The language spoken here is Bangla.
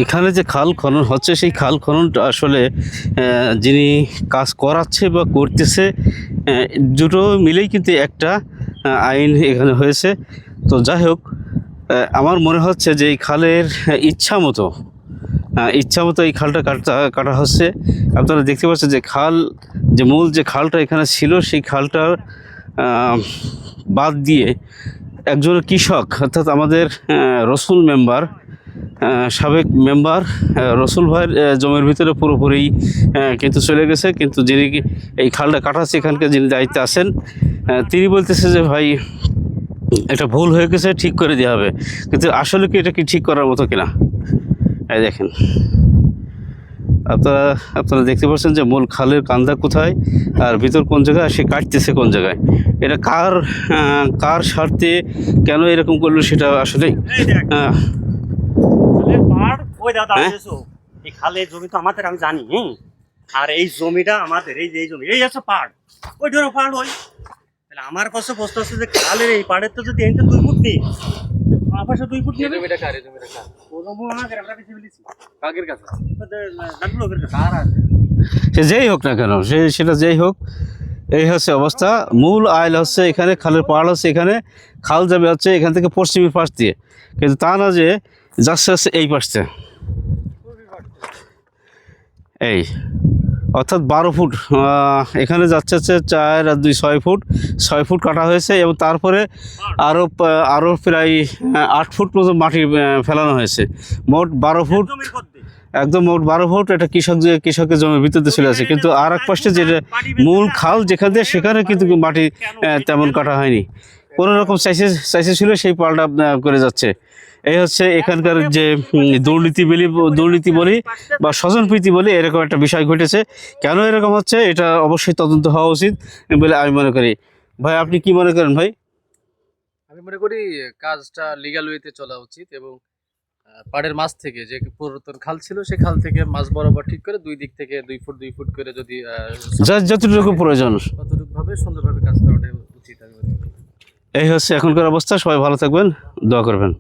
এখানে যে খাল খনন হচ্ছে সেই খাল খননটা আসলে যিনি কাজ করাচ্ছে বা করতেছে দুটো মিলেই কিন্তু একটা আইন এখানে হয়েছে। তো যাই হোক, আমার মনে হচ্ছে যে এই খালের ইচ্ছা মতো এই খালটা কাটা হচ্ছে। আপনারা দেখতে পাচ্ছেন যে খাল, যে মূল যে খালটা এখানে ছিল সেই খালটার বাদ দিয়ে একজন কৃষক, অর্থাৎ আমাদের রসুল মেম্বার, সাবেক মেম্বার রসুল ভাইয়ের জমির ভিতরে পুরোপুরি কিন্তু চলে গেছে। কিন্তু যিনি এই খালটা কাটাচ্ছে এখানকার যিনি দায়িত্বে আছেন, তিনি বলতেছে যে ভাই এটা ভুল হয়ে গেছে, ঠিক করে দেওয়া হবে। কিন্তু আসলে কি এটা কি ঠিক করার মতো কিনা? এই দেখেন, আপনারা দেখতে পাচ্ছেন যে মূল খালের কান্দা কোথায় আর ভিতর কোন জায়গায়, সে কাটতেছে কোন জায়গায়। এটা কার স্বার্থে কেন এরকম করলো সেটা আসলে এই খালের জমি তো আমাদের, আমি জানি। আর এই জমিটা আমাদের, এই যে এই জমি, এই আছে পাড়, ওই ধরো পাড় ওই। তাহলে আমার কাছে প্রশ্ন আছে যে খালের এই পাড়ের তো যদি এনতে 2 ফুট নেই, আপাশে 2 ফুট নেই, জমিটা কার? এই জমিটা কার? ও জমি আমাদের, আমরা বেশি বলেছি কাকের কাছে, জানলো কার আছে। সে যেই হোক না কেন, সেটা যেই হোক, এই হচ্ছে অবস্থা। মূল আইল হচ্ছে এখানে, খালের পাড় হচ্ছে এখানে, খাল যাবে হচ্ছে এখান থেকে পশ্চিমের পাশ দিয়ে, কিন্তু তা না যে যাচ্ছে এই পাশে, এই অর্থাৎ 12 ফুট এখানে যাচ্ছে হচ্ছে 4 আর 2 6 ফুট, 6 ফুট কাটা হয়েছে। এবং তারপরে আরও প্রায় 8 ফুট মতো মাটি ফেলানো হয়েছে। মোট 12 ফুট, একদম মোট 12 ফুট। এটা কৃষকের জমির ভিতরে চলে আছে। কিন্তু আর এক পাশে যেটা মূল খাল যেখান দিয়ে, সেখানে কিন্তু মাটি তেমন কাটা হয়নি। কোনো রকম চাইছে ছিল সেই পাল্টা করে যাচ্ছে। এই হচ্ছে এখানকার যে দুর্নীতি বলি বা স্বজনপ্রীতি বলি, এরকম একটা বিষয় ঘটেছে। কেন এরকম হচ্ছে এটা অবশ্যই তদন্ত হওয়া উচিত বলে আমি মনে করি। ভাই, আপনি কি মনে করেন ভাই? আমি মনে করি কাজটা লিগ্যাল ওয়েতে চলা উচিত এবং পাড়ের মাছ থেকে যে পুরাতন খাল ছিল, সেই খাল থেকে মাছ বরাবর ঠিক করে 2 দিক থেকে 2 ফুট 2 ফুট করে যদি যতটুকু প্রয়োজন ততটুকু ভাবে সুন্দরভাবে কাজ করাটা উচিত। এই হচ্ছে এখনকার অবস্থা। সবাই ভালো থাকবেন, দোয়া করবেন।